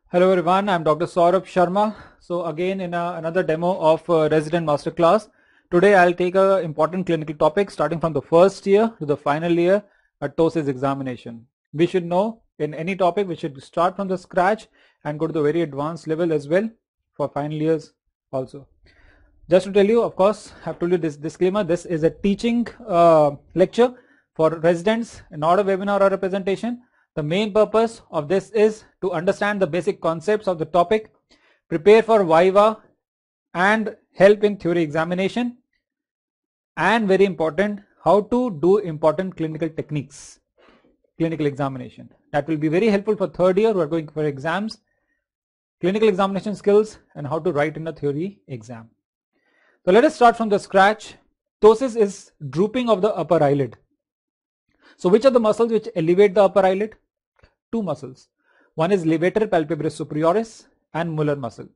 Hello everyone, I'm Dr. Saurabh Sharma. So again in another demo of Resident Masterclass. Today I'll take an important clinical topic starting from the first year to the final year, a TOSIS examination. We should know in any topic we should start from the scratch and go to the very advanced level as well for final years also. Just to tell you, of course, I have told you this disclaimer, this is a teaching lecture for residents, not a webinar or a presentation. The main purpose of this is to understand the basic concepts of the topic, prepare for Viva and help in theory examination, and very important, how to do important clinical techniques, clinical examination. That will be very helpful for third year who are going for exams, clinical examination skills and how to write in a theory exam. So let us start from the scratch. Ptosis is drooping of the upper eyelid. So which are the muscles which elevate the upper eyelid? Two muscles. One is levator palpebrae superioris and Muller muscle.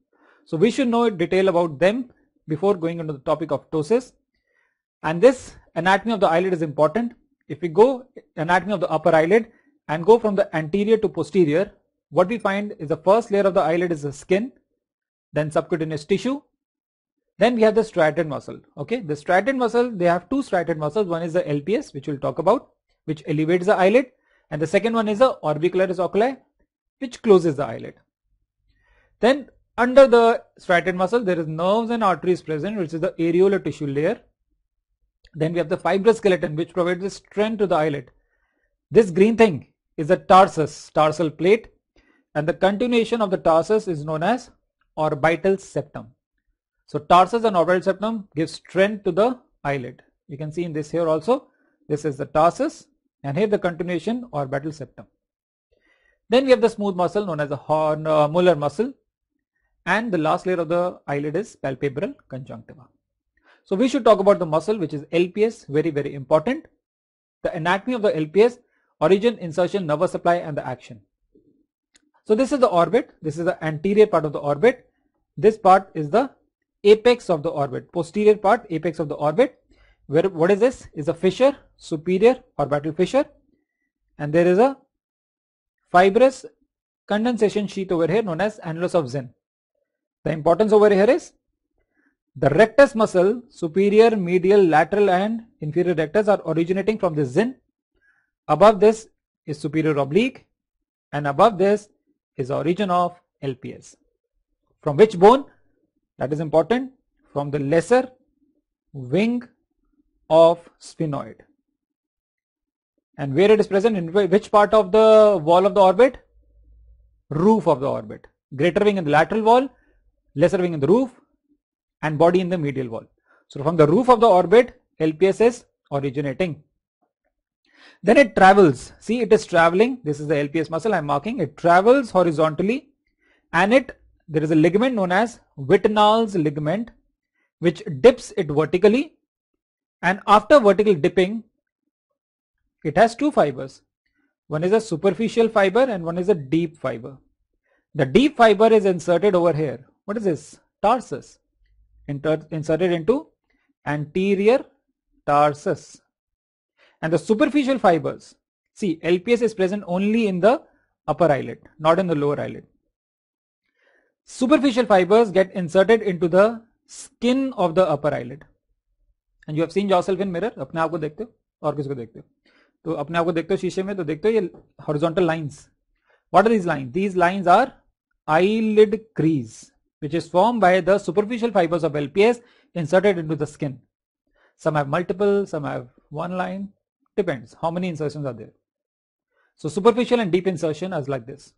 So we should know detail about them before going into the topic of ptosis. And this anatomy of the eyelid is important. If we go anatomy of the upper eyelid and go from the anterior to posterior, what we find is the first layer of the eyelid is the skin, then subcutaneous tissue. Then we have the striated muscle. Okay, the striated muscle, they have two striated muscles. One is the LPS, which we'll talk about, which elevates the eyelid. And the second one is the orbicularis oculi, which closes the eyelid. Then under the striated muscle, there is nerves and arteries present, which is the areolar tissue layer. Then we have the fibrous skeleton, which provides the strength to the eyelid. This green thing is the tarsus, tarsal plate, and the continuation of the tarsus is known as orbital septum. So tarsus and orbital septum give strength to the eyelid. You can see in this here also, this is the tarsus. And here the continuation orbital septum. Then we have the smooth muscle known as the Muller muscle, and the last layer of the eyelid is palpebral conjunctiva. So we should talk about the muscle which is LPS, very important. The anatomy of the LPS, origin, insertion, nervous supply and the action. So this is the orbit, this is the anterior part of the orbit. This part is the apex of the orbit, posterior part, apex of the orbit. Where what is this? Is a fissure, superior orbital fissure, and there is a fibrous condensation sheath over here known as annulus of Zinn. The importance over here is the rectus muscle, superior, medial, lateral and inferior rectus are originating from the Zinn. Above this is superior oblique and above this is origin of LPS. From which bone? That is important. From the lesser wing of sphenoid. And where it is present, in which part of the wall of the orbit? Roof of the orbit. Greater wing in the lateral wall, lesser wing in the roof, and body in the medial wall. So from the roof of the orbit, LPS is originating. Then it travels. See, it is traveling. This is the LPS muscle I am marking. It travels horizontally, and there is a ligament known as Wittnall's ligament, which dips it vertically. And after vertical dipping, it has two fibers. One is a superficial fiber and one is a deep fiber. The deep fiber is inserted over here. What is this? Tarsus. Inserted into anterior tarsus. And the superficial fibers, see, LPS is present only in the upper eyelid, not in the lower eyelid. Superficial fibers get inserted into the skin of the upper eyelid. And you have seen yourself in mirror. अपने आप को देखते हो और किसको देखते हो? तो अपने आप को देखते हो शीशे में तो देखते हो ये horizontal lines. What are these lines? These lines are eyelid crease, which is formed by the superficial fibers of LPS inserted into the skin. Some have multiple, some have one line. Depends how many insertions are there. So superficial and deep insertion is like this.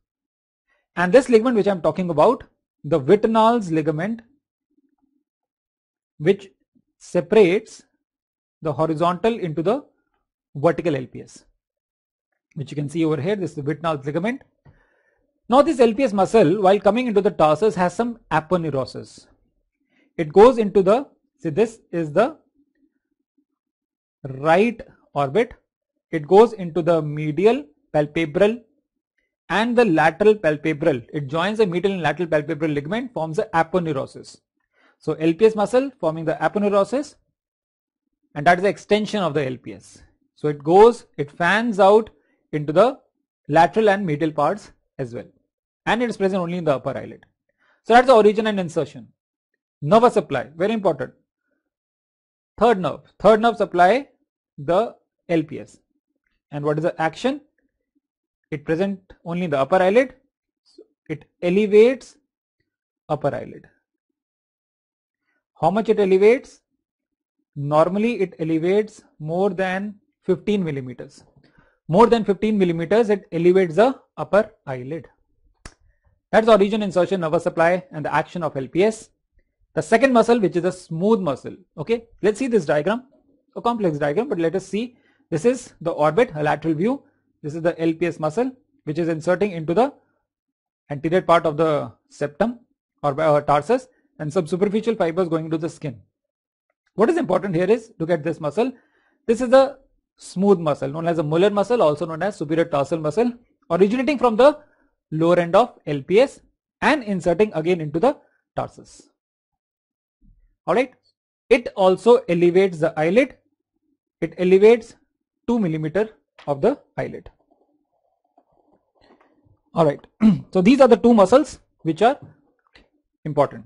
And this ligament which I am talking about, the Wittnall's ligament, which separates the horizontal into the vertical LPS, which you can see over here. This is the Wittnall's ligament. Now this LPS muscle, while coming into the tarsus, has some aponeurosis. It goes into the, see, this is the right orbit. It goes into the medial palpebral and the lateral palpebral. It joins the medial and lateral palpebral ligament, forms the aponeurosis. So LPS muscle forming the aponeurosis, and that is the extension of the LPS. So it fans out into the lateral and medial parts as well. and it is present only in the upper eyelid. So that's the origin and insertion. Nervous supply, very important. Third nerve supply the LPS. And what is the action? It present only in the upper eyelid. So it elevates upper eyelid. How much it elevates? Normally it elevates more than 15 millimeters. More than 15 millimeters it elevates the upper eyelid. That's the origin, insertion, nervous supply and the action of LPS. The second muscle, which is the smooth muscle. Okay, let's see this diagram, a complex diagram, but let us see. This is the orbit, a lateral view. This is the LPS muscle, which is inserting into the anterior part of the septum or tarsus, and some superficial fibers going into the skin. What is important here is, look at this muscle. This is the smooth muscle, known as the Muller muscle, also known as superior tarsal muscle, originating from the lower end of LPS and inserting again into the tarsus. Alright, it also elevates the eyelid. It elevates 2 millimeter of the eyelid. Alright, so these are the two muscles which are important.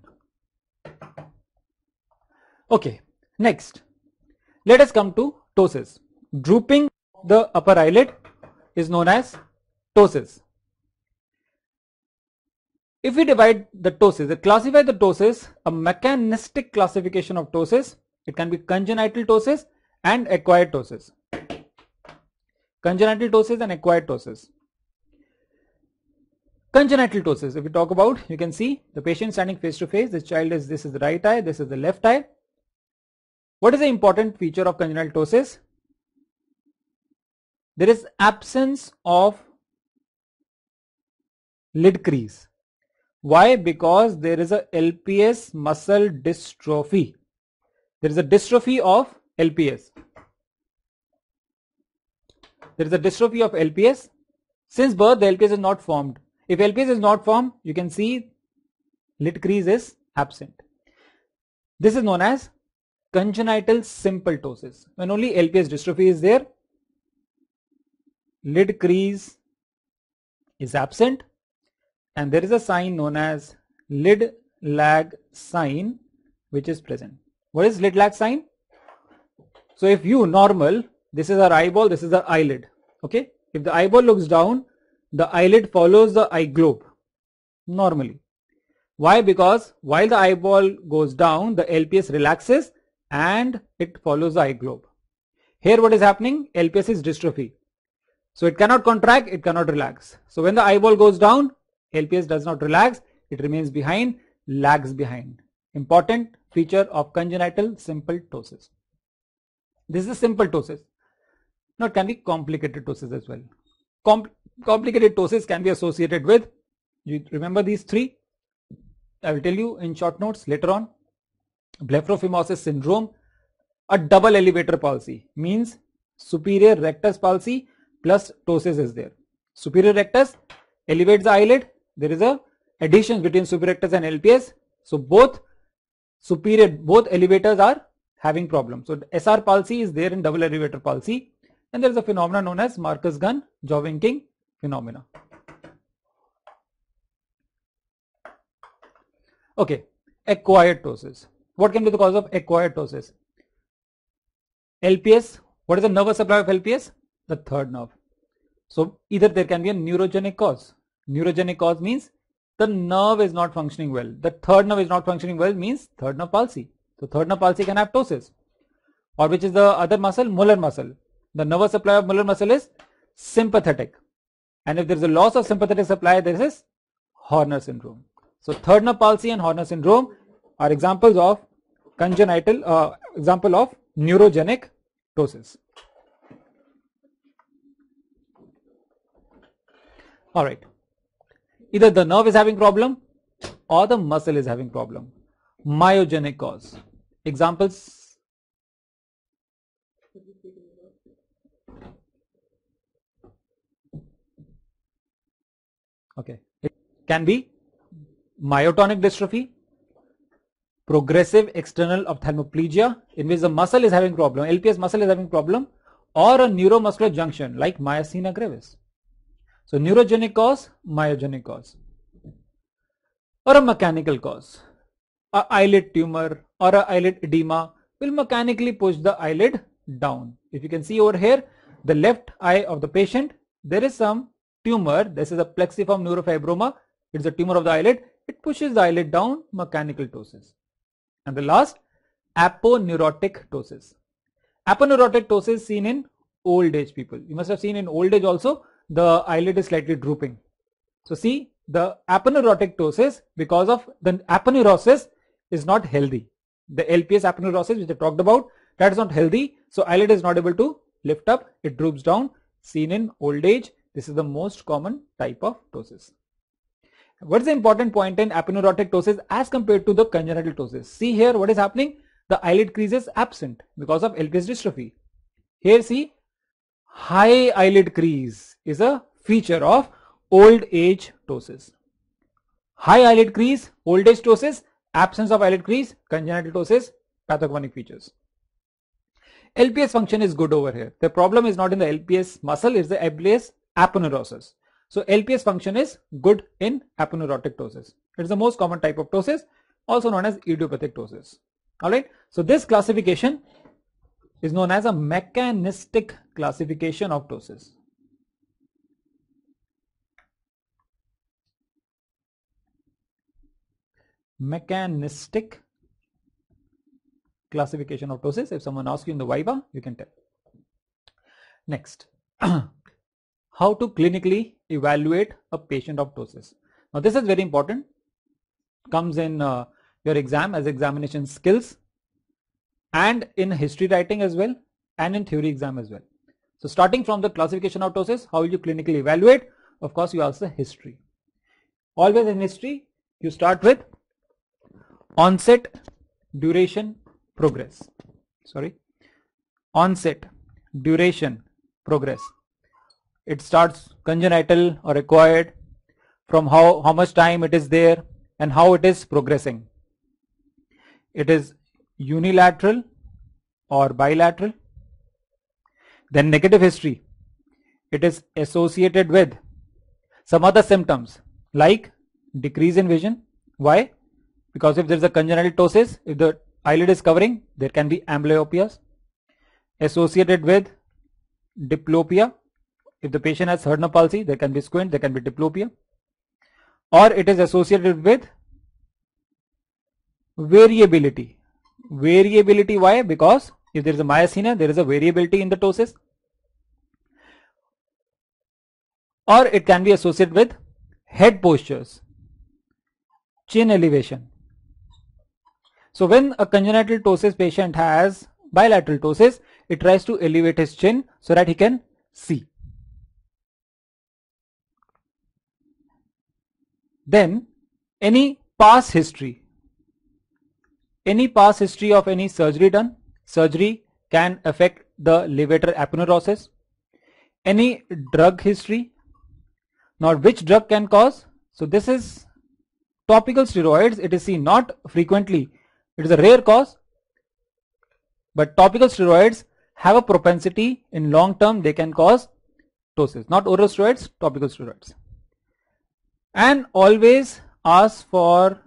Okay, next, let us come to ptosis. Drooping the upper eyelid is known as ptosis. If we divide the ptosis, classify the ptosis, a mechanistic classification of ptosis. It can be congenital ptosis and acquired ptosis. Congenital ptosis and acquired ptosis. Congenital ptosis, if we talk about, you can see the patient standing face to face. This child is, this is the right eye, this is the left eye. What is the important feature of congenital ptosis? There is absence of lid crease. Why? Because there is a LPS muscle dystrophy. There is a dystrophy of LPS. There is a dystrophy of LPS. Since birth, the LPS is not formed. If LPS is not formed, you can see lid crease is absent. This is known as congenital simple ptosis. When only LPS dystrophy is there, lid crease is absent, and there is a sign known as lid lag sign which is present. What is lid lag sign? So if you normal, this is our eyeball, this is our eyelid. Okay, if the eyeball looks down, the eyelid follows the eye globe normally. Why? Because while the eyeball goes down, the LPS relaxes and it follows the eye globe. Here what is happening? LPS is dystrophy. So it cannot contract, it cannot relax. So when the eyeball goes down, LPS does not relax, it remains behind, lags behind. Important feature of congenital simple ptosis. This is a simple ptosis. Now it can be complicated ptosis as well. Complicated ptosis can be associated with, you remember these three? I will tell you in short notes later on. Blepharophimosis syndrome, a double elevator palsy, means superior rectus palsy plus ptosis is there. Superior rectus elevates the eyelid. There is a addition between superior rectus and LPS. So both elevators are having problems. So SR palsy is there in double elevator palsy, and there is a phenomenon known as Marcus-Gunn jaw winking phenomena. Okay, acquired ptosis. What can be the cause of acquired ptosis? LPS. What is the nervous supply of LPS? The third nerve. So either there can be a neurogenic cause. Neurogenic cause means the nerve is not functioning well. The third nerve is not functioning well means third nerve palsy. So third nerve palsy can have ptosis. Or which is the other muscle? Muller muscle. The nervous supply of Muller muscle is sympathetic. And if there is a loss of sympathetic supply, there is Horner syndrome. So third nerve palsy and Horner syndrome are examples of congenital, example of neurogenic ptosis. Alright, either the nerve is having problem or the muscle is having problem. Myogenic cause. Examples? Okay, it can be myotonic dystrophy, progressive external ophthalmoplegia, in which the muscle is having problem, LPS muscle is having problem, or a neuromuscular junction like myasthenia gravis. So neurogenic cause, myogenic cause. or a mechanical cause. A eyelid tumor or a eyelid edema will mechanically push the eyelid down. If you can see over here, the left eye of the patient, there is some tumor. This is a plexiform neurofibroma. It's a tumor of the eyelid. It pushes the eyelid down, mechanical ptosis. And the last, aponeurotic ptosis. Aponeurotic ptosis seen in old age people. You must have seen in old age also the eyelid is slightly drooping. So see, the aponeurotic ptosis, because of the aponeurosis, is not healthy. The LPS aponeurosis which I talked about, that is not healthy. So eyelid is not able to lift up, it droops down, seen in old age. This is the most common type of ptosis. What is the important point in aponeurotic ptosis as compared to the congenital ptosis? See here what is happening. The eyelid crease is absent because of LPS dystrophy. Here see, high eyelid crease is a feature of old age ptosis. High eyelid crease, old age ptosis, absence of eyelid crease, congenital ptosis, pathognomonic features. LPS function is good over here. The problem is not in the LPS muscle, it's the LPS aponeurosis. So LPS function is good in aponeurotic ptosis. It's the most common type of ptosis, also known as idiopathic ptosis. Alright, so this classification is known as a mechanistic classification of ptosis. Mechanistic classification of ptosis. If someone asks you in the Viva, you can tell. Next, how to clinically evaluate a patient of ptosis. Now this is very important. Comes in your exam as examination skills, and in history writing as well, and in theory exam as well. So starting from the classification of ptosis, how will you clinically evaluate? Of course, you ask the history. Always in history, you start with onset, duration, progress. Onset, duration, progress. It starts congenital or acquired, from how much time it is there and how it is progressing. It is unilateral or bilateral. Then negative history. It is associated with some other symptoms like decrease in vision. Why? Because if there is a congenital ptosis, if the eyelid is covering, there can be amblyopias. Associated with diplopia. If the patient has Herner palsy, there can be squint, there can be diplopia. Or it is associated with variability. Variability, why? Because if there is a myasthenia, there is a variability in the ptosis. Or it can be associated with head postures, chin elevation. So when a congenital ptosis patient has bilateral ptosis, it tries to elevate his chin so that he can see. Then any past history. Any past history of any surgery done. Surgery can affect the levator aponeurosis. Any drug history. Now which drug can cause? So this is topical steroids. It is seen not frequently. It is a rare cause. But topical steroids have a propensity in long term, they can cause ptosis. Not oral steroids, topical steroids. And always ask for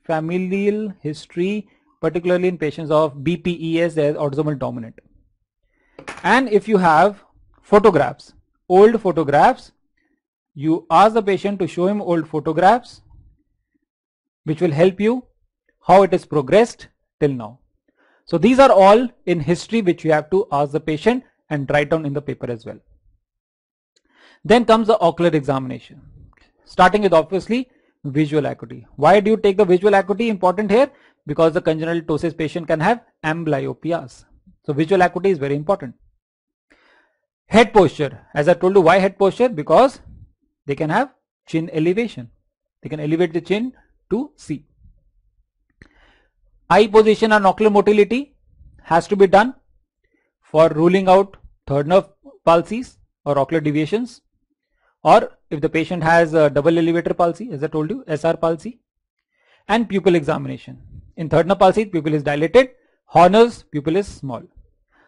familial history, particularly in patients of BPES, as autosomal dominant. And if you have photographs, old photographs, you ask the patient to show him old photographs, which will help you how it is progressed till now. So these are all in history which you have to ask the patient and write down in the paper as well. Then comes the ocular examination. Starting with obviously visual acuity. Why do you take the visual acuity important here? Because the congenital ptosis patient can have amblyopias. So visual acuity is very important. Head posture. As I told you, why head posture? Because they can have chin elevation. They can elevate the chin to see. Eye position and ocular motility has to be done for ruling out third nerve palsies or ocular deviations, or if the patient has a double elevator palsy, as I told you, SR palsy. And pupil examination. In third nerve palsy, pupil is dilated, Horner's pupil is small.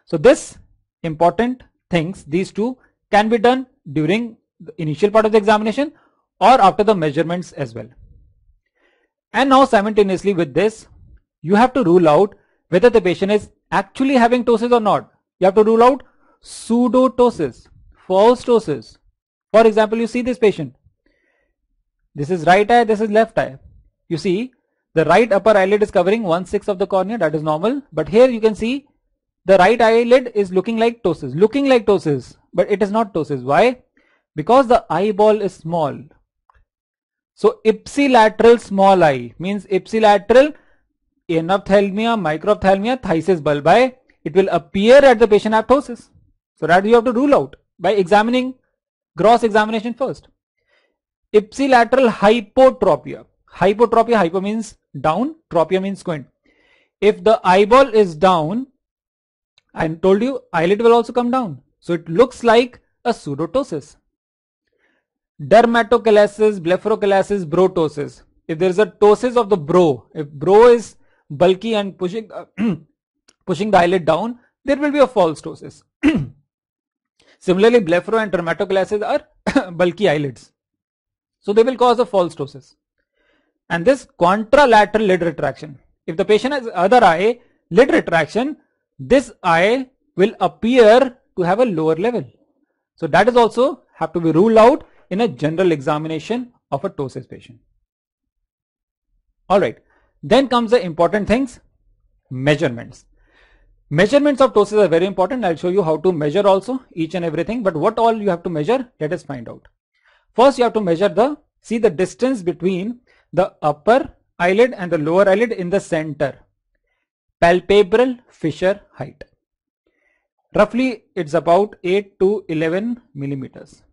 So this important things, these two can be done during the initial part of the examination or after the measurements as well. And now simultaneously with this, you have to rule out whether the patient is actually having ptosis or not. You have to rule out pseudotosis, false ptosis. For example, you see this patient. This is right eye, this is left eye. You see the right upper eyelid is covering 1/6 of the cornea, that is normal. But here you can see the right eyelid is looking like ptosis, but it is not ptosis. Why? Because the eyeball is small. So ipsilateral small eye means ipsilateral anophthalmia, microphthalmia, phthisis bulbi. It will appear at the patient have ptosis. So that you have to rule out by examining gross examination first. Ipsilateral hypotropia. Hypotropia, hypo means down, tropia means squint. If the eyeball is down, I told you eyelid will also come down. So it looks like a pseudotosis. Dermatochalasis, blepharochalasis, brotosis. If there is a ptosis of the brow, if brow is bulky and pushing the eyelid down, there will be a false ptosis. Similarly, blepharo and dermatochalasis are bulky eyelids. So they will cause a false ptosis. And this contralateral lid retraction. If the patient has other eye lid retraction, this eye will appear to have a lower level. So that is also have to be ruled out in a general examination of a ptosis patient. Alright, then comes the important things, measurements. Measurements of ptosis are very important. I'll show you how to measure also each and everything, but what all you have to measure, let us find out. First you have to measure the distance between the upper eyelid and the lower eyelid in the center. Palpebral fissure height. Roughly it's about 8 to 11 millimeters.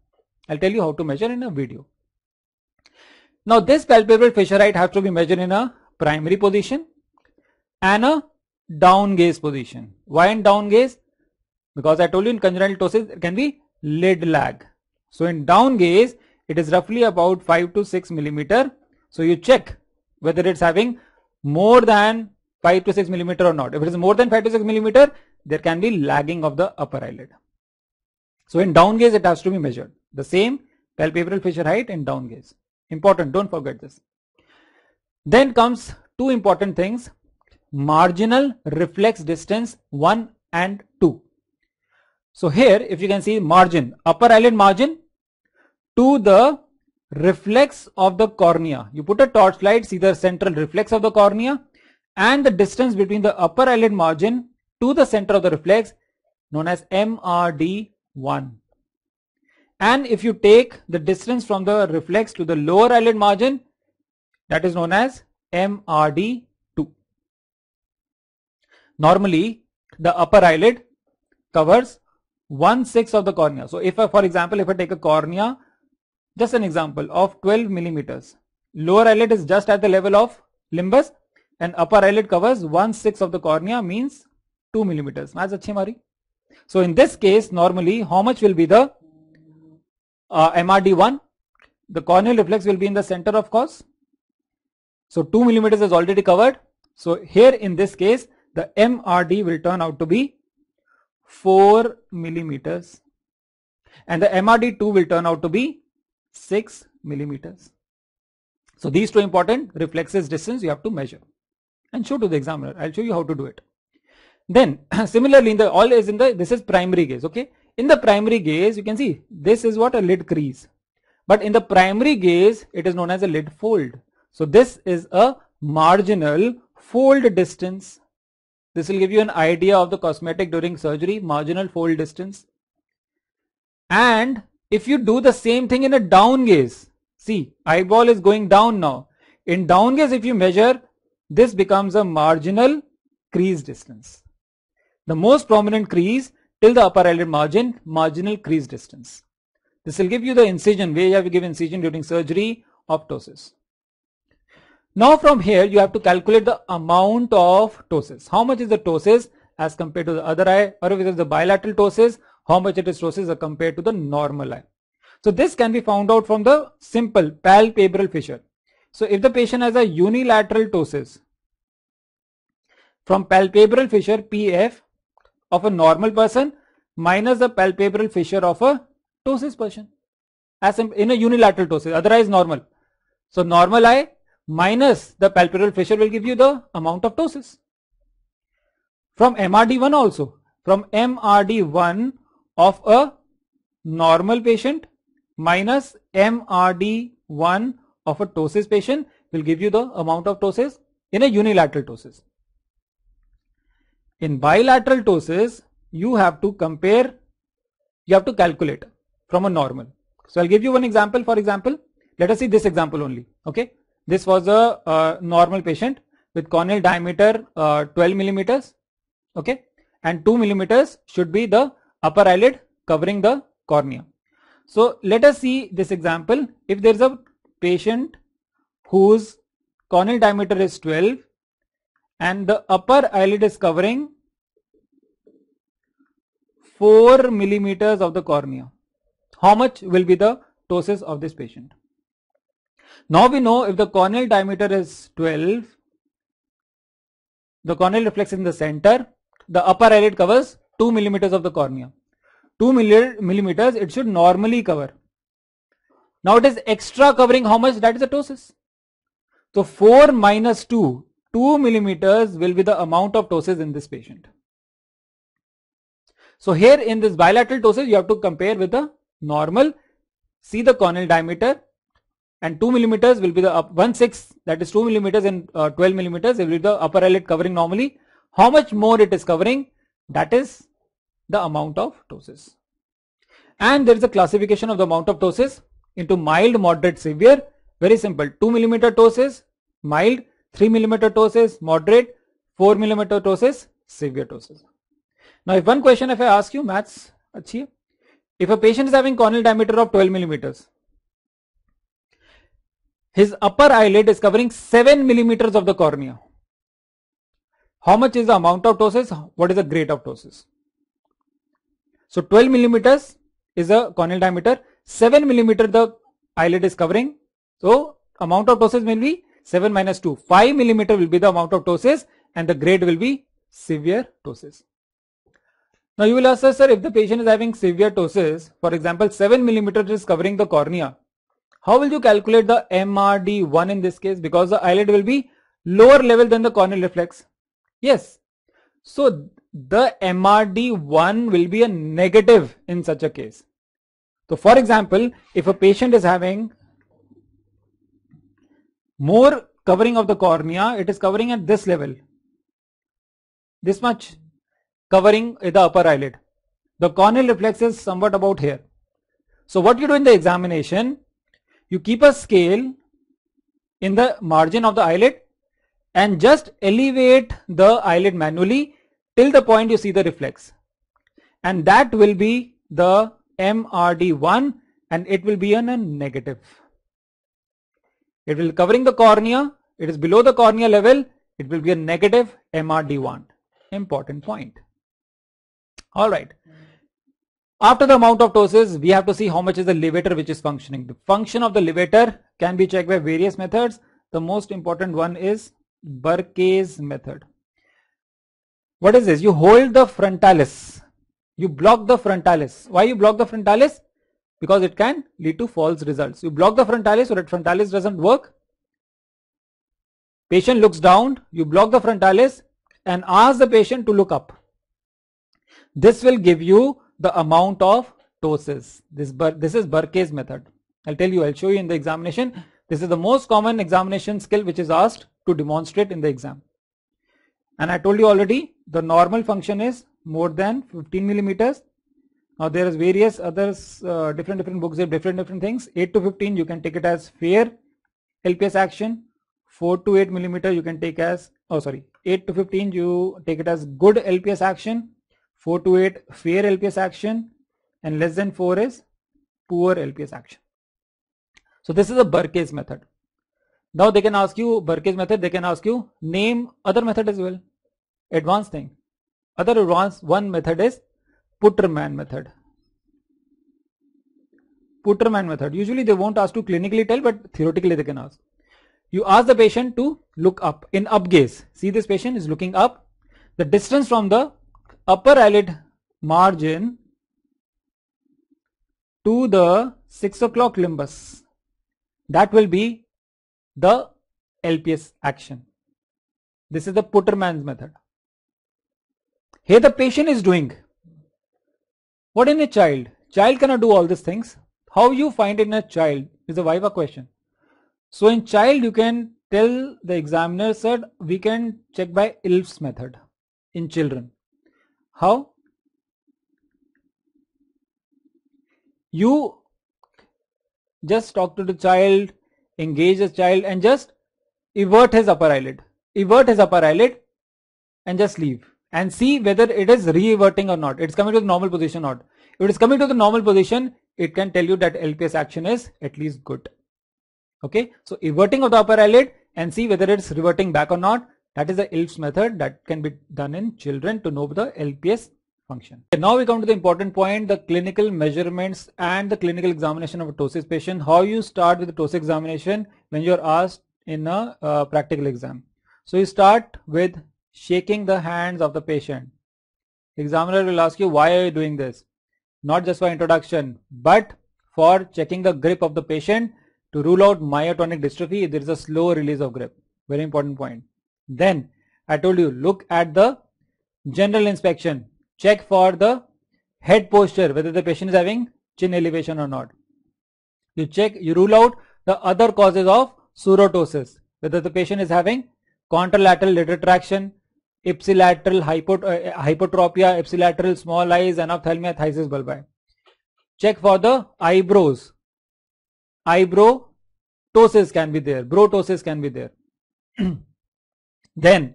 I'll tell you how to measure in a video. Now this palpebral fissure height has to be measured in a primary position and a down gaze position. Why in down gaze? Because I told you in congenital ptosis it can be lid lag. So in down gaze it is roughly about 5 to 6 millimeter. So you check whether it's having more than 5 to 6 millimeter or not. If it is more than 5 to 6 millimeter, there can be lagging of the upper eyelid. So in down gaze it has to be measured. The same palpebral fissure height in down gaze. Important, don't forget this. Then comes two important things. Marginal reflex distance 1 and 2. So here if you can see margin, upper eyelid margin to the reflex of the cornea. You put a torchlight, see the central reflex of the cornea and the distance between the upper eyelid margin to the center of the reflex known as MRD1. And if you take the distance from the reflex to the lower eyelid margin, that is known as MRD2. Normally the upper eyelid covers 1/6 of the cornea. So if for example if I take a cornea, just an example of 12 millimeters, lower eyelid is just at the level of limbus and upper eyelid covers 1/6 of the cornea, means 2 millimeters. So in this case normally how much will be the MRD1? The corneal reflex will be in the center of course. So 2 millimeters is already covered. So here in this case the MRD will turn out to be 4 millimeters and the MRD2 will turn out to be 6 millimeters. So these two important reflexes distance you have to measure and show to the examiner. I'll show you how to do it. Then similarly in the this is primary gaze. Okay, in the primary gaze you can see this is what a lid crease, but in the primary gaze it is known as a lid fold. So this is a marginal fold distance. This will give you an idea of the cosmetic during surgery, marginal fold distance. And if you do the same thing in a down gaze, see eyeball is going down now. In down gaze if you measure, this becomes a marginal crease distance. The most prominent crease till the upper eyelid margin, marginal crease distance. This will give you the incision, where you have to give incision during surgery of ptosis. Now from here you have to calculate the amount of ptosis. How much is the ptosis as compared to the other eye, or if it is the bilateral ptosis, how much it is ptosis as compared to the normal eye. So this can be found out from the simple palpebral fissure. So if the patient has a unilateral ptosis, from palpebral fissure PF of a normal person minus the palpebral fissure of a ptosis person, as in a unilateral ptosis, other eye is normal. So normal eye minus the palpebral pressure will give you the amount of ptosis. From MRD1 also, from MRD1 of a normal patient minus MRD1 of a ptosis patient will give you the amount of ptosis in a unilateral ptosis. In bilateral ptosis, you have to compare, you have to calculate from a normal. So I'll give you one example. For example, let us see this example only. Okay, this was a normal patient with corneal diameter 12 millimeters. Okay, and 2 millimeters should be the upper eyelid covering the cornea. So let us see this example. If there is a patient whose corneal diameter is 12 and the upper eyelid is covering 4 millimeters of the cornea, how much will be the ptosis of this patient? Now we know if the corneal diameter is 12, the corneal reflex is in the center, the upper eyelid covers 2 millimeters of the cornea. 2 millimeters it should normally cover. Now it is extra covering how much? That is the ptosis. So 4 minus 2, 2 millimeters will be the amount of ptosis in this patient. So here in this bilateral ptosis you have to compare with the normal, see the corneal diameter, and 2 millimeters will be the 1/6, that is 2 millimeters, and 12 millimeters will be the upper eyelid covering normally. How much more it is covering, that is the amount of ptosis. And there is a classification of the amount of ptosis into mild, moderate, severe. Very simple. 2 millimeter ptosis mild, 3 millimeter ptosis moderate, 4 millimeter ptosis severe ptosis. Now if one question, if I ask you, maths achhi hai, if a patient is having corneal diameter of 12 millimeters, his upper eyelid is covering 7 millimeters of the cornea, how much is the amount of ptosis? What is the grade of ptosis? So 12 millimeters is a corneal diameter, 7 millimeter the eyelid is covering, so amount of ptosis will be 7 minus 2, 5 millimeter will be the amount of ptosis, and the grade will be severe ptosis. Now you will ask us, sir, if the patient is having severe ptosis, for example 7 millimeters is covering the cornea, how will you calculate the MRD1 in this case? Because the eyelid will be lower level than the corneal reflex. Yes, so the MRD1 will be a negative in such a case. So for example, if a patient is having more covering of the cornea, it is covering at this level, this much covering the upper eyelid, the corneal reflex is somewhat about here. So what you do in the examination, you keep a scale in the margin of the eyelid and just elevate the eyelid manually till the point you see the reflex, and that will be the MRD1, and it will be a negative. It will covering the cornea, it is below the cornea level, it will be a negative MRD1. Important point. Alright. After the amount of ptosis, we have to see how much is the levator which is functioning. The function of the levator can be checked by various methods. The most important one is Burke's method. What is this? You hold the frontalis. You block the frontalis. Why you block the frontalis? Because it can lead to false results. You block the frontalis so that frontalis doesn't work. Patient looks down. You block the frontalis and ask the patient to look up. This will give you the amount of ptosis. This is Burke's method. I'll show you in the examination. This is the most common examination skill which is asked to demonstrate in the exam. And I told you already, the normal function is more than 15 millimeters. Now there is various others, different books have different things. 8 to 15 you can take it as fair LPS action. 4 to 8 millimeter you can take as, 8 to 15 you take it as good LPS action. 4 to 8 fair LPS action, and less than 4 is poor LPS action. So this is a Burke's method. Now they can ask you Burke's method, they can ask you name other method as well. Advanced thing. Other advanced one method is Putterman method. Putterman method. Usually they won't ask to clinically tell, but theoretically they can ask. You ask the patient to look up in up gaze. See, this patient is looking up. The distance from the upper eyelid margin to the 6 o'clock limbus, that will be the LPS action. This is the Putterman's method. Here the patient is doing. What in a child? Child cannot do all these things. How you find in a child is a viva question. So in child you can tell the examiner, sir, we can check by ILF's method in children. How? You just talk to the child, engage the child and just evert his upper eyelid. Evert his upper eyelid and just leave and see whether it is re-everting or not. It's coming to the normal position or not. If it is coming to the normal position, it can tell you that LPS action is at least good. Okay, so everting of the upper eyelid and see whether it's reverting back or not. That is the ILF's method that can be done in children to know the LPS function. Okay, now we come to the important point, the clinical measurements and the clinical examination of a ptosis patient. How you start with the ptosis examination when you are asked in a practical exam. So you start with shaking the hands of the patient. Examiner will ask you, why are you doing this? Not just for introduction, but for checking the grip of the patient to rule out myotonic dystrophy if there is a slow release of grip. Very important point. Then I told you, look at the general inspection. Check for the head posture, whether the patient is having chin elevation or not. You check, you rule out the other causes of pseudotosis, whether the patient is having contralateral lid retraction, ipsilateral hypotropia, ipsilateral small eyes, anophthalmia, phthisis bulbi. Check for the eyebrows. Eyebrow ptosis can be there, brotosis can be there. Then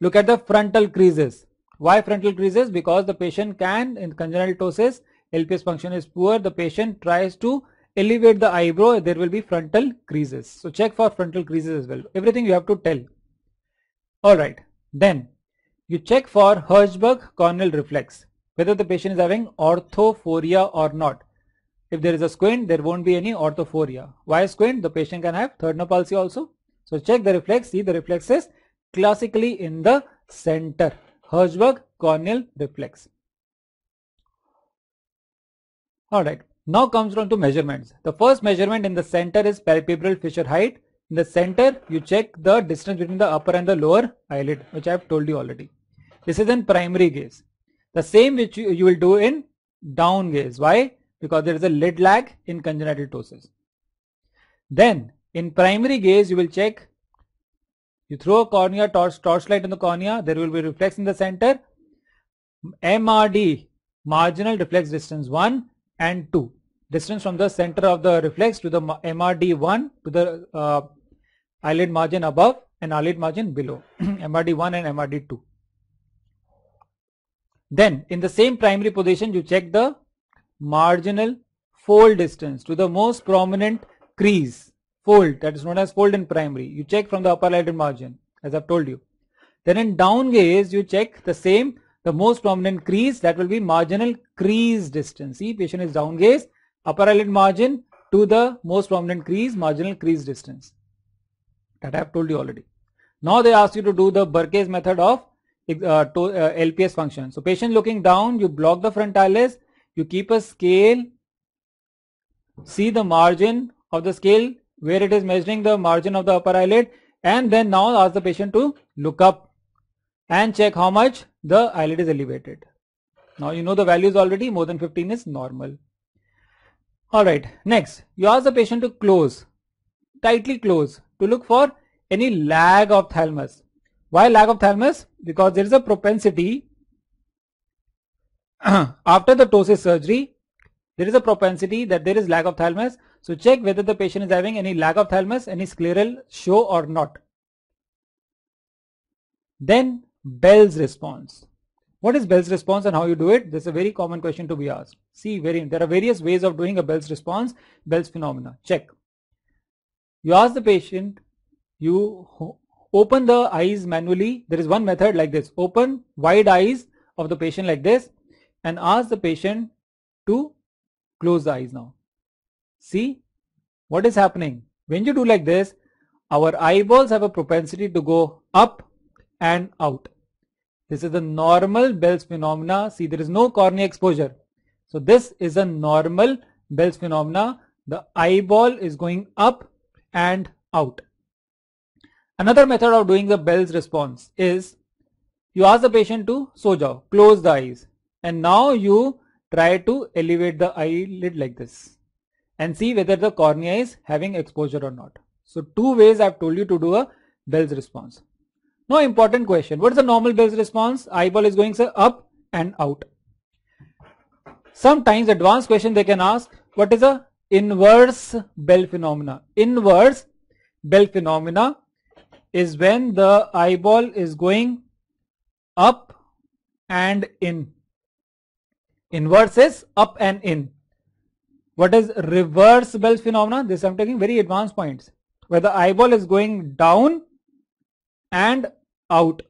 look at the frontal creases. Why frontal creases? Because the patient can, in congenital ptosis, LPS function is poor, the patient tries to elevate the eyebrow, there will be frontal creases. So check for frontal creases as well. Everything you have to tell. Alright, then you check for Hirschberg corneal reflex, whether the patient is having orthophoria or not. If there is a squint, there won't be any orthophoria. Why squint? The patient can have third nerve palsy also. So check the reflex, see the reflex is classically in the center. Hirschberg corneal reflex. Alright, now comes down to measurements. The first measurement in the center is palpebral fissure height. In the center, you check the distance between the upper and the lower eyelid, which I have told you already. This is in primary gaze. The same which you will do in down gaze. Why? Because there is a lid lag in congenital ptosis. Then in primary gaze, you will check. You throw a cornea torchlight in the cornea, there will be reflex in the center. MRD, marginal reflex distance 1 and 2. Distance from the center of the reflex to the MRD 1 to the eyelid margin above and eyelid margin below. MRD 1 and MRD 2. Then in the same primary position, you check the marginal fold distance to the most prominent crease. Fold, that is known as fold in primary. You check from the upper eyelid margin, as I've told you. Then in down gaze, you check the same, the most prominent crease, that will be marginal crease distance. See, patient is down gaze, upper eyelid margin to the most prominent crease, marginal crease distance. That I have told you already. Now they ask you to do the Burke's method of LPS function. So patient looking down, you block the frontalis, you keep a scale, see the margin of the scale where it is measuring the margin of the upper eyelid, and then now ask the patient to look up and check how much the eyelid is elevated. Now you know the values already, more than 15 is normal. Alright, next you ask the patient to close, tightly close, to look for any lag of thalamus. Why lag of thalamus? Because there is a propensity after the ptosis surgery, there is a propensity that there is lag of thalamus. So check whether the patient is having any lag of thalamus, any scleral show or not. Then Bell's response. What is Bell's response and how you do it? This is a very common question to be asked. See, there are various ways of doing a Bell's response, Bell's phenomena. Check. You ask the patient, you open the eyes manually. There is one method like this. Open wide eyes of the patient like this and ask the patient to close the eyes now. See what is happening. When you do like this, our eyeballs have a propensity to go up and out. This is the normal Bell's phenomena. See, there is no cornea exposure. So this is a normal Bell's phenomena. The eyeball is going up and out. Another method of doing the Bell's response is you ask the patient to so jao, close the eyes, and now you try to elevate the eyelid like this and see whether the cornea is having exposure or not. So two ways I've told you to do a Bell's response. Now important question, what is the normal Bell's response? Eyeball is going say up and out. Sometimes advanced question they can ask, what is a inverse Bell phenomena? Inverse Bell phenomena is when the eyeball is going up and in. Inverse is up and in. What is reverse Bell phenomena? This I'm taking very advanced points, where the eyeball is going down and out.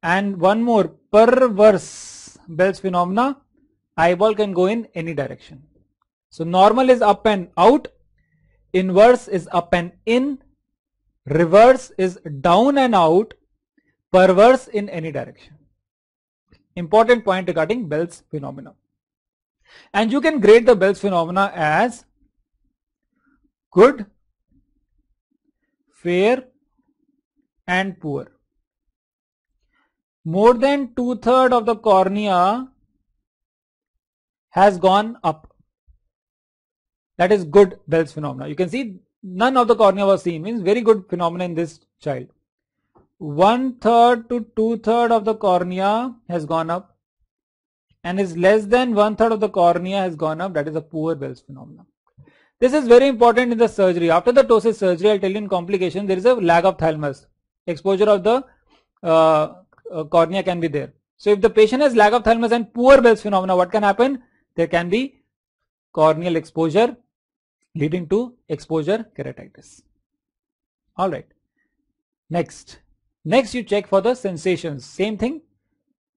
And one more, perverse Bell's phenomena, eyeball can go in any direction. So normal is up and out, inverse is up and in, reverse is down and out, perverse in any direction. Important point regarding Bell's phenomena. And you can grade the Bell's phenomena as good, fair and poor. More than 2/3 of the cornea has gone up. That is good Bell's phenomena. You can see none of the cornea was seen, means very good phenomena in this child. 1/3 to 2/3 of the cornea has gone up and is less than 1/3 of the cornea has gone up. That is a poor Bell's phenomena. This is very important in the surgery. After the ptosis surgery, I'll tell you in complication, there is a lag of thalamus. Exposure of the cornea can be there. So if the patient has lag of thalamus and poor Bell's phenomena, what can happen? There can be corneal exposure leading to exposure keratitis. Alright. Next you check for the sensations. Same thing.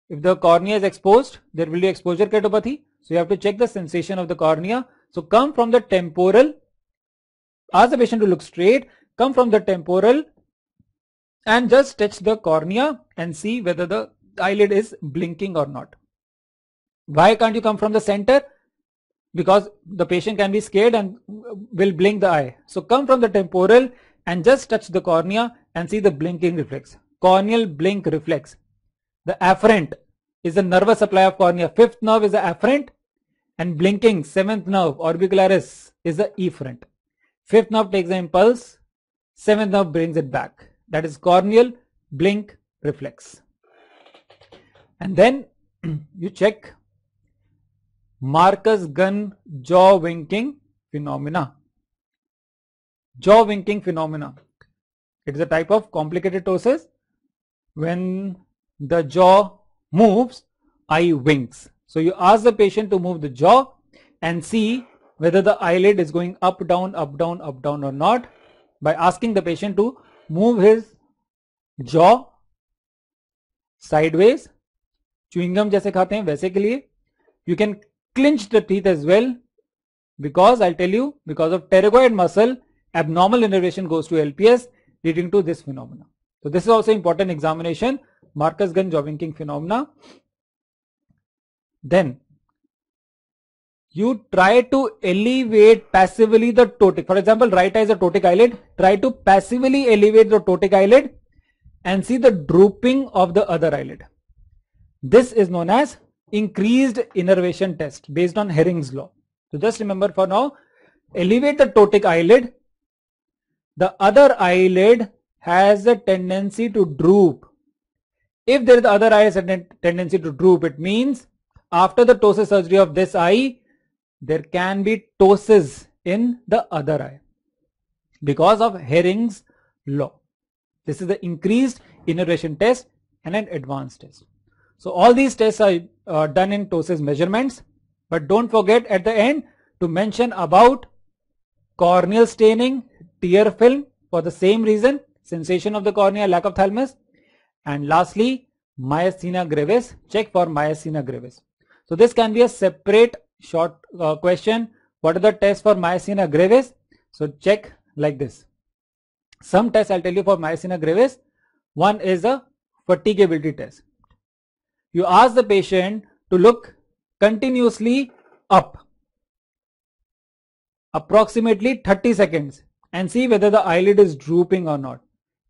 If the cornea is exposed, there will be exposure keratopathy. So you have to check the sensation of the cornea. So come from the temporal, ask the patient to look straight, come from the temporal and just touch the cornea and see whether the eyelid is blinking or not. Why can't you come from the center? Because the patient can be scared and will blink the eye. So come from the temporal and just touch the cornea and see the blinking reflex. Corneal blink reflex. The afferent is the nervous supply of cornea. Fifth nerve is the afferent and blinking, seventh nerve orbicularis is the efferent. Fifth nerve takes the impulse, seventh nerve brings it back. That is corneal blink reflex. And then you check Marcus Gunn jaw winking phenomena. Jaw winking phenomena. It is a type of complicated ptosis. When the jaw moves, eye winks. So you ask the patient to move the jaw and see whether the eyelid is going up, down, up, down, up, down or not by asking the patient to move his jaw sideways. Chewing gum जैसे खाते हैं वैसे के लिए. You can clinch the teeth as well, because I'll tell you, because of pterygoid muscle, abnormal innervation goes to LPS leading to this phenomena. So this is also important examination, Marcus Gunn jaw winking phenomena. Then you try to elevate passively the ptotic. For example, right eye is a ptotic eyelid. Try to passively elevate the ptotic eyelid and see the drooping of the other eyelid. This is known as increased innervation test based on Herring's law. So just remember for now, elevate the ptotic eyelid. The other eyelid has a tendency to droop. If there is the other eye has a tendency to droop, it means after the ptosis surgery of this eye, there can be ptosis in the other eye because of Herring's law. This is the increased innervation test and an advanced test. So all these tests are done in ptosis measurements, but don't forget at the end to mention about corneal staining, tear film for the same reason, sensation of the cornea, lack of thalamus, and lastly myasthenia gravis, check for myasthenia gravis. So this can be a separate short question. What are the tests for myasthenia gravis? So check like this. Some tests I'll tell you for myasthenia gravis. One is a fatigability test. You ask the patient to look continuously up, approximately 30 seconds. and see whether the eyelid is drooping or not.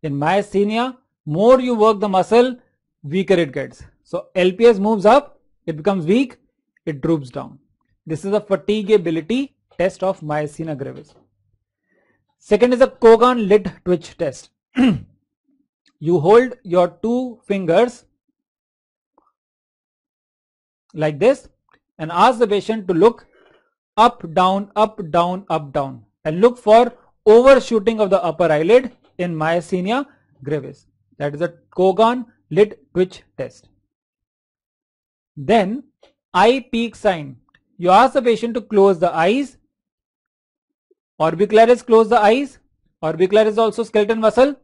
In myasthenia, more you work the muscle, weaker it gets. So LPS moves up, it becomes weak, it droops down. This is a fatigability test of myasthenia gravis. Second is a Kogan lid twitch test. You hold your two fingers like this and ask the patient to look up, down, up, down, up, down, and look for overshooting of the upper eyelid in myasthenia gravis. That is a Kogan lid twitch test. Then eye peak sign. You ask the patient to close the eyes. Orbicularis close the eyes. Orbicularis is also skeletal muscle.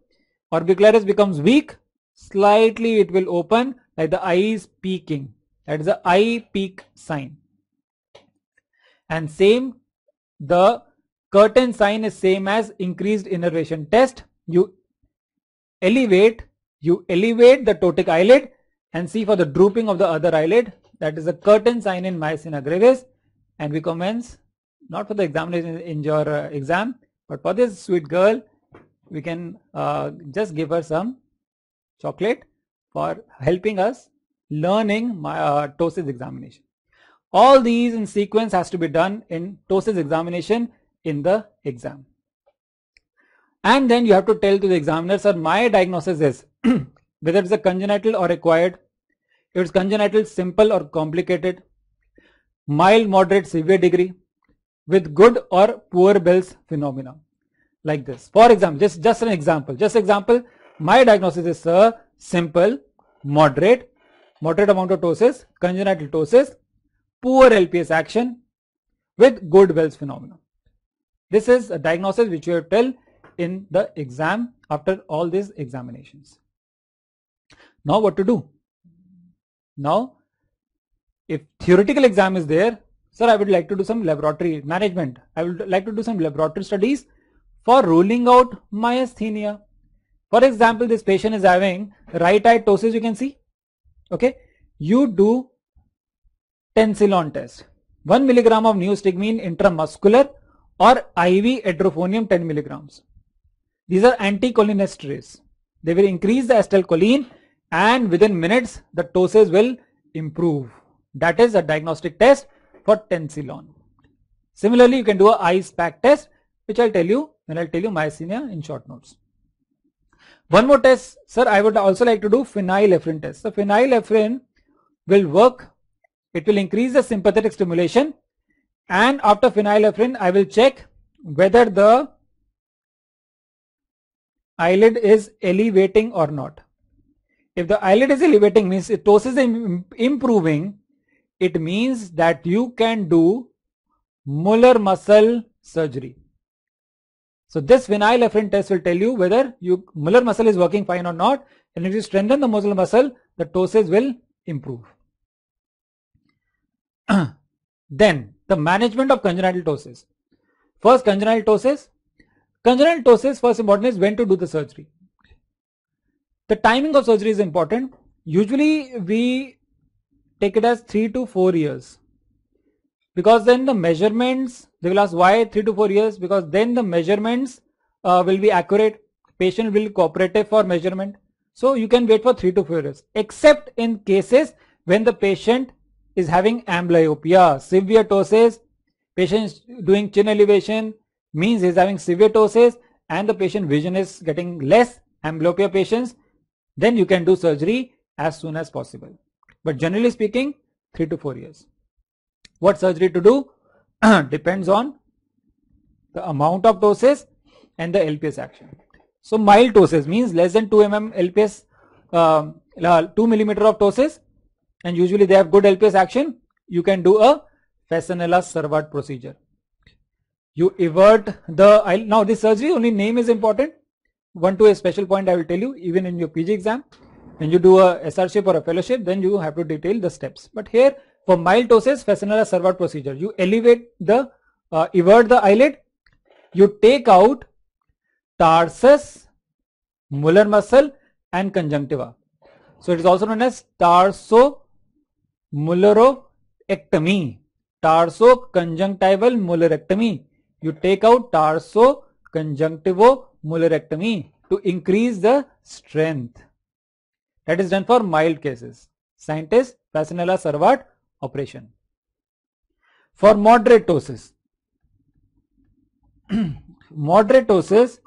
Orbicularis becomes weak. Slightly it will open like the eye is peaking. That is the eye peak sign. And same, the curtain sign is same as increased innervation test. You elevate the ptotic eyelid and see for the drooping of the other eyelid. That is a curtain sign in myasthenia gravis. And we commence, not for the examination in your exam, but for this sweet girl, we can just give her some chocolate for helping us learning ptosis examination. All these in sequence has to be done in ptosis examination in the exam. And then you have to tell to the examiner, sir, my diagnosis is whether it's a congenital or acquired. If it's congenital, simple or complicated, mild, moderate, severe degree, with good or poor Bell's phenomena, like this. For example, just an example, my diagnosis is, sir, simple, moderate amount of ptosis, congenital ptosis, poor LPS action, with good Bell's phenomena. This is a diagnosis which you have to tell in the exam after all these examinations. Now what to do? Now, if theoretical exam is there, sir, I would like to do some laboratory management. I would like to do some laboratory studies for ruling out myasthenia. For example, this patient is having right eye ptosis, you can see. Okay, you do tensilon test. 1 milligram of neostigmine intramuscular or IV edrophonium 10 milligrams. These are anticholinesterase. They will increase the acetylcholine and within minutes the ptosis will improve. That is a diagnostic test for tensilon. Similarly, you can do a eye SPAC test, which I'll tell you when I'll tell you myasthenia in short notes. One more test, sir, I would also like to do phenylephrine test. So phenylephrine will work. It will increase the sympathetic stimulation, and after phenylephrine I will check whether the eyelid is elevating or not. If the eyelid is elevating, means ptosis is improving, it means that you can do Muller muscle surgery. So this phenylephrine test will tell you whether Muller muscle is working fine or not, and if you strengthen the Muller muscle, the ptosis will improve. Then the management of congenital ptosis. First, congenital ptosis. Congenital ptosis, first important is when to do the surgery. The timing of surgery is important. Usually we take it as 3 to 4 years, because then the measurements, they will ask why 3 to 4 years, because then the measurements will be accurate, patient will be cooperative for measurement. So you can wait for 3 to 4 years, except in cases when the patient is having amblyopia, severe ptosis, patient is doing chin elevation, means he is having severe ptosis and the patient vision is getting less, amblyopia patients, then you can do surgery as soon as possible. But generally speaking, 3 to 4 years. What surgery to do depends on the amount of ptosis and the LPS action. So mild ptosis means less than 2 mm LPS, 2 millimeter of ptosis, and usually they have good LPS action. You can do a Fasanella-Servat procedure. You evert the eye. Now this surgery, only name is important. One to a special point I will tell you, even in your PG exam, when you do a SRship or a fellowship, then you have to detail the steps. But here for mild ptosis, Fasanella-Servat procedure, you elevate the, evert the eyelid, you take out tarsus, Muller muscle and conjunctiva. So it is also known as tarso-mullerectomy, tarso-conjunctival mullerectomy. You take out tarso conjunctivomulerectomy to increase the strength. That is done for mild cases. Scientist Fasinella Servat operation. For moderate ptosis, moderate ptosis,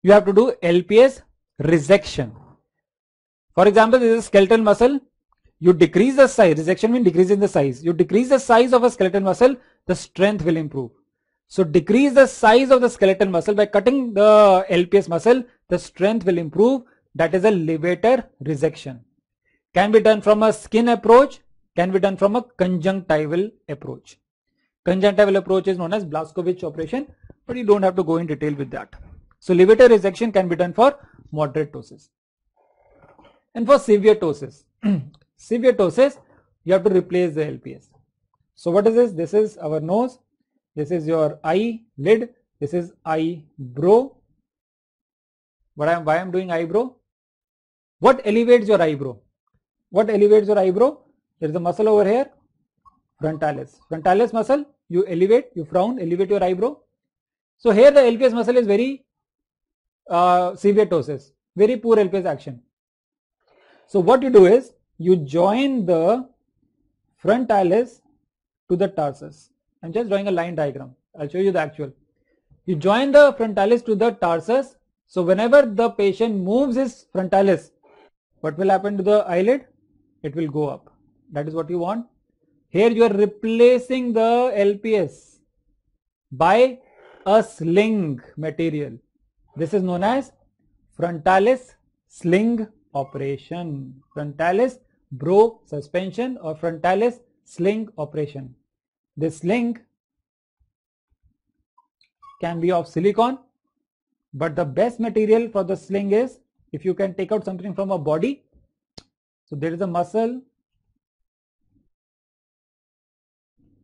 you have to do LPS resection. For example, this is a skeletal muscle. You decrease the size. Resection means decreasing the size. You decrease the size of a skeletal muscle, the strength will improve. So decrease the size of the skeletal muscle by cutting the LPS muscle, the strength will improve. That is a levator resection. Can be done from a skin approach, can be done from a conjunctival approach. Conjunctival approach is known as Blaskowitz operation, but you don't have to go in detail with that. So levator resection can be done for moderate ptosis. And for severe ptosis, severe ptosis, you have to replace the LPS. So what is this? This is our nose. This is your eyelid. This is eyebrow. Why I am doing eyebrow? What elevates your eyebrow? What elevates your eyebrow? There is a muscle over here, frontalis. Frontalis muscle, you elevate, you frown, elevate your eyebrow. So here the LPS muscle is very severe ptosis, very poor LPS action. So what you do is, you join the frontalis to the tarsus. I'm just drawing a line diagram. I'll show you the actual. You join the frontalis to the tarsus. So whenever the patient moves his frontalis, what will happen to the eyelid? It will go up. That is what you want. Here you are replacing the LPS by a sling material. This is known as frontalis sling operation. Frontalis brow suspension or frontalis sling operation. This sling can be of silicone, but the best material for the sling is if you can take out something from a body. So there is a muscle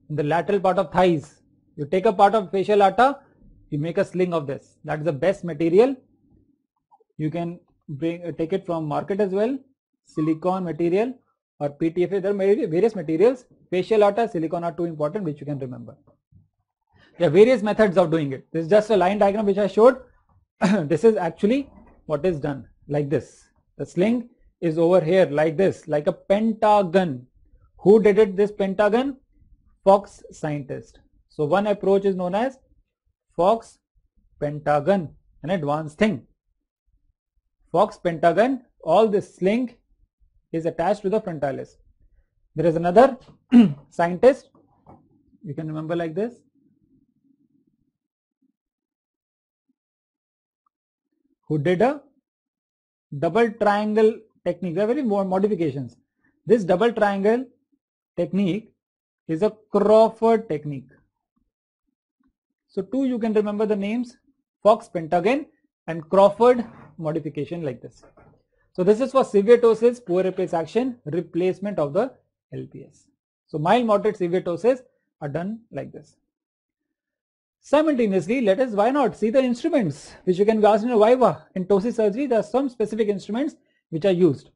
in the lateral part of thighs. You take a part of facial atta, you make a sling of this. That is the best material. You can take it from market as well. Silicone material or PTFA. There are various materials. Facial atta, silicone are two important, which you can remember. There are various methods of doing it. This is just a line diagram which I showed. This is actually what is done like this. The sling is over here like this, like a pentagon. Who did it, this pentagon? Fox scientist. So one approach is known as Fox pentagon, an advanced thing. Fox pentagon, all this sling is attached to the frontalis. There is another scientist, you can remember like this. Who did a double triangle technique. There are very more modifications. This double triangle technique is a Crawford technique. So two you can remember the names, Fox pentagon and Crawford modification like this. So this is for severe ptosis, poor LPS action, replacement of the LPS. So mild, moderate, severe ptosis are done like this. Simultaneously, let us, why not, see the instruments which you can be asked in a viva. In ptosis surgery, there are some specific instruments which are used.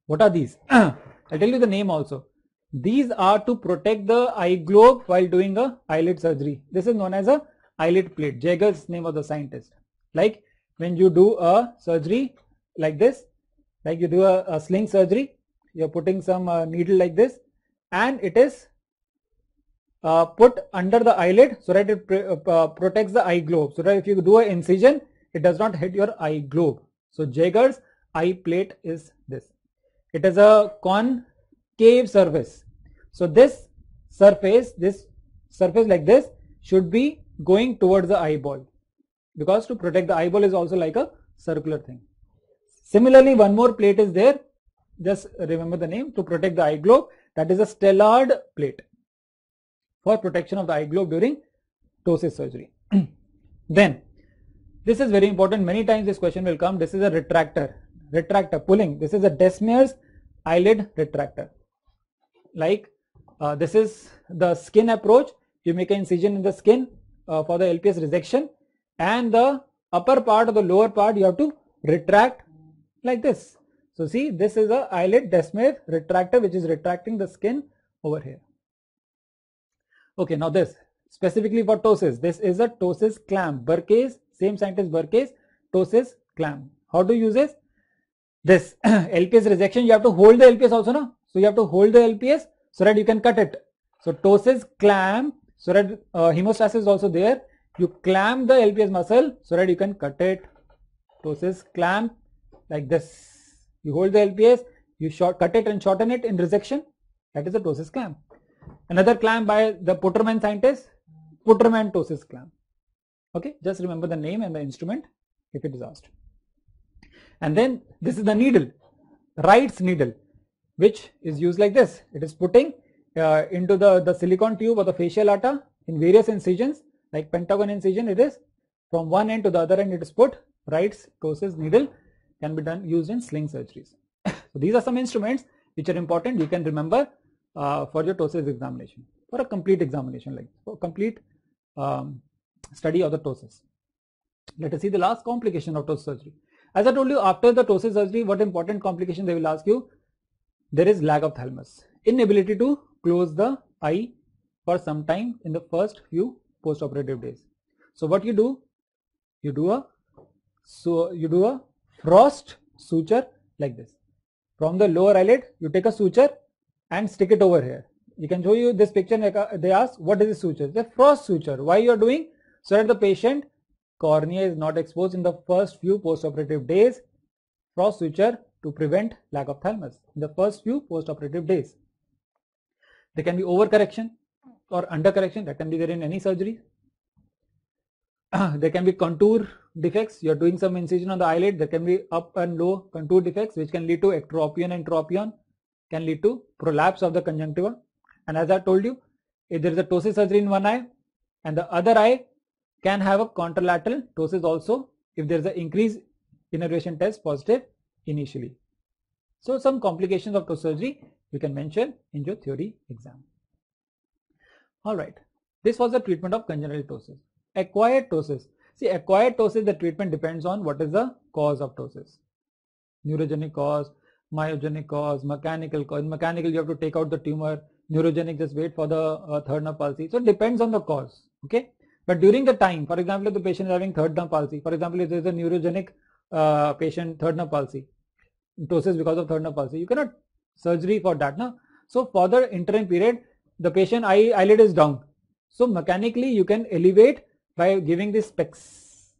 What are these? I'll tell you the name also. These are to protect the eye globe while doing a eyelid surgery. This is known as a eyelid plate. Jaeger's name of the scientist. Like when you do a surgery like this, like you do a sling surgery, you're putting some needle like this, and it is put under the eyelid so that it protects the eye globe, so that if you do an incision, it does not hit your eye globe. So Jaeger's eye plate is this. It is a concave surface. So this surface like this should be going towards the eyeball, because to protect the eyeball is also like a circular thing. Similarly, one more plate is there. Just remember the name, to protect the eye globe. That is a Stellard plate for protection of the eye globe during ptosis surgery. Then this is very important. Many times this question will come. This is a retractor. Retractor, pulling. This is a Desmarais eyelid retractor. Like this is the skin approach. You make an incision in the skin for the LPS resection, and the upper part or the lower part you have to retract like this. So see, this is a eyelid Desmarais retractor which is retracting the skin over here. Okay, now this specifically for ptosis. This is a ptosis clamp. Burkes, same scientist Burkes, ptosis clamp. How to use this? This LPS rejection, you have to hold the LPS also, no? So you have to hold the LPS so that you can cut it. So ptosis clamp, so that hemostasis is also there. You clamp the LPS muscle so that you can cut it. Ptosis clamp like this. You hold the LPS, you cut it and shorten it in resection. That is a ptosis clamp. Another clamp by the Putterman scientist, Putterman ptosis clamp. Okay, just remember the name and the instrument if it is asked. And then this is the needle, Wright's needle, which is used like this. It is putting into the silicone tube or the fascial artery in various incisions, like pentagon incision. It is from one end to the other end. It is put. Wright's ptosis needle can be used in sling surgeries. So these are some instruments which are important. You can remember for your ptosis examination, for a complete examination, like for complete study of the ptosis. Let us see the last complication of ptosis surgery. As I told you, after the ptosis surgery, what important complication they will ask you? There is lag of thalamus, inability to close the eye for some time in the first few post-operative days. So what you do? You do a frost suture like this. From the lower eyelid, you take a suture and stick it over here. You can show you this picture. They ask, what is this suture? It's a frost suture. Why you are doing? So that the patient cornea is not exposed in the first few post-operative days. Frost suture to prevent lag of thalamus in the first few post-operative days. There can be overcorrection or undercorrection, that can be there in any surgery. There can be contour defects. You are doing some incision on the eyelid. There can be up and low contour defects which can lead to ectropion and tropion, can lead to prolapse of the conjunctiva. And as I told you, if there is a ptosis surgery in one eye and the other eye can have a contralateral ptosis also if there is an increased innervation test positive initially. So some complications of ptosis surgery you can mention in your theory exam. Alright, this was the treatment of congenital ptosis. Acquired ptosis. See, acquired ptosis, the treatment depends on what is the cause of ptosis. Neurogenic cause, myogenic cause, mechanical cause. In mechanical, you have to take out the tumor. Neurogenic, just wait for the third nerve palsy. So it depends on the cause. Okay. But during the time, for example, if the patient is having third nerve palsy, for example, if there is a neurogenic patient, third nerve palsy, ptosis because of third nerve palsy, you cannot surgery for that. No? So for the interim period, the patient eyelid is down. So mechanically, you can elevate by giving these specs.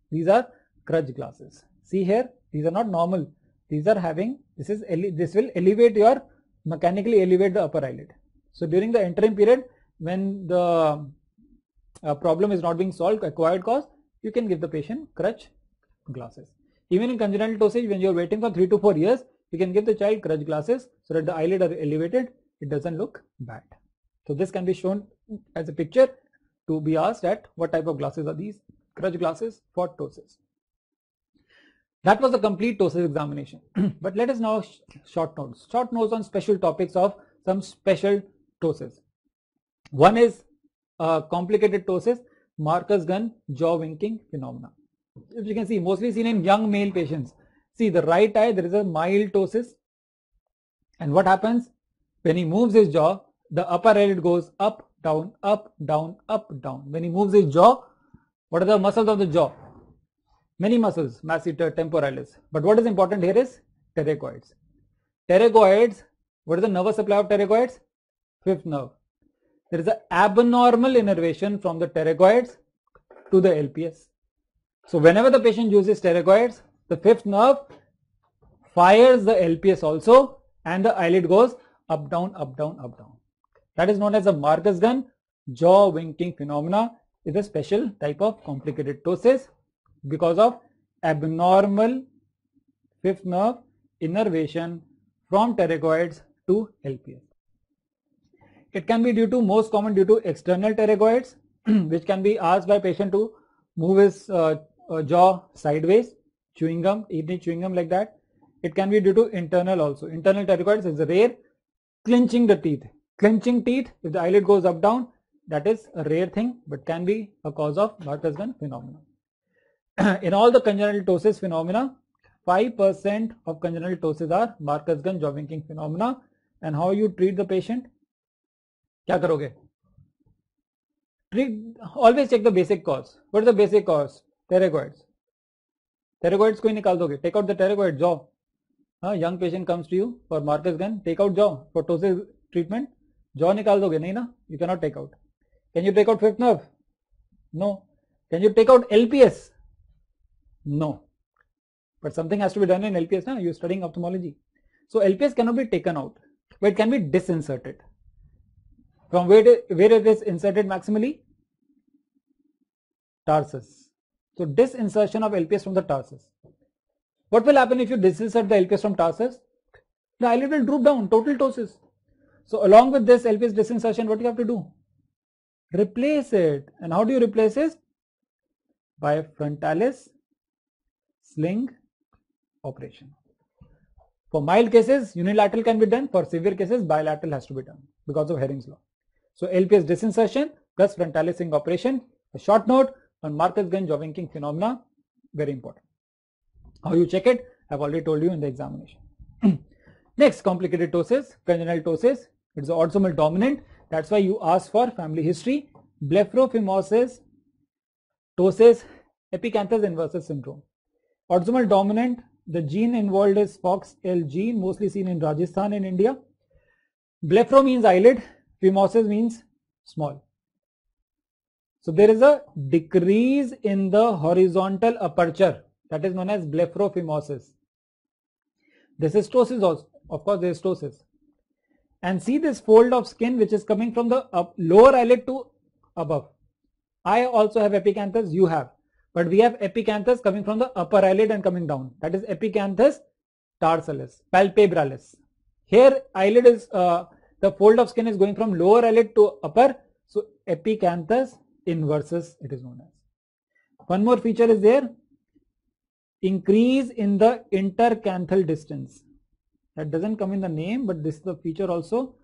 These are crutch glasses. See here, these are not normal. These are having, this will elevate your, mechanically elevate the upper eyelid. So during the interim period, when the problem is not being solved, acquired cause, you can give the patient crutch glasses. Even in congenital ptosis, when you are waiting for 3 to 4 years, you can give the child crutch glasses so that the eyelid are elevated. It doesn't look bad. So this can be shown as a picture to be asked at what type of glasses are these crutch glasses for ptosis. That was the complete ptosis examination. But let us now short notes on special topics of some special ptosis. One is complicated ptosis, Marcus Gunn jaw winking phenomena. If you can see, mostly seen in young male patients. See, the right eye, there is a mild ptosis, and what happens when he moves his jaw? The upper eyelid goes up, down, up, down, up, down. When he moves his jaw, what are the muscles of the jaw? Many muscles, masseter, temporalis. But what is important here is pterygoids. Pterygoids, what is the nervous supply of pterygoids? Fifth nerve. There is an abnormal innervation from the pterygoids to the LPS. So whenever the patient uses pterygoids, the fifth nerve fires the LPS also, and the eyelid goes up, down, up, down, up, down. That is known as the Marcus Gunn jaw winking phenomena. Is a special type of complicated ptosis because of abnormal fifth nerve innervation from pterygoids to LPS. It can be most common due to external pterygoids, which can be asked by patient to move his jaw sideways, chewing gum, eating chewing gum like that. It can be due to internal also. Internal pterygoids is rare. Clenching the teeth. Clenching teeth, if the eyelid goes up down, that is a rare thing, but can be a cause of Marcus Gunn phenomena. In all the congenital ptosis phenomena, 5% of congenital ptosis are Marcus Gunn jaw winking phenomena. And how you treat the patient? क्या करोगे? always check the basic cause. What is the basic cause? Pterygoids. Pterygoids को ही निकाल दोगे. Take out the pterygoid jaw. Young patient comes to you for Marcus gun. Take out jaw for ptosis treatment. Jaw निकाल दोगे नहीं ना? You cannot take out. Can you take out fifth nerve? No. Can you take out LPS? No. But something has to be done in LPS now. You're studying ophthalmology. So LPS cannot be taken out, but it can be disinserted. From where it is inserted maximally? Tarsus. So disinsertion of LPS from the tarsus. What will happen if you disinsert the LPS from tarsus? The eyelid will droop down, total ptosis. So along with this LPS disinsertion, what you have to do? Replace it. And how do you replace it? By frontalis sling operation. For mild cases, unilateral can be done. For severe cases, bilateral has to be done because of Hering's law. So LPS disinsertion plus frontalis sling operation. A short note on Marcus-Gunn jaw winking phenomena, very important. How you check it, I've already told you in the examination. Next, complicated ptosis, congenital ptosis. It's the autosomal dominant. That's why you ask for family history. Blepharophimosis, ptosis, epicanthus inversus syndrome. Autosomal dominant, the gene involved is FOXL gene, mostly seen in Rajasthan in India. Blepharo means eyelid, phimosis means small. So there is a decrease in the horizontal aperture, that is known as blepharophimosis. This is ptosis also, of course there is ptosis. And see this fold of skin which is coming from the lower eyelid to above. I also have epicanthus, you have. But we have epicanthus coming from the upper eyelid and coming down. That is epicanthus tarsalis, palpebralis. Here eyelid is, the fold of skin is going from lower eyelid to upper. So epicanthus inversus it is known as. One more feature is there. Increase in the intercanthal distance. That doesn't come in the name, but this is the feature also.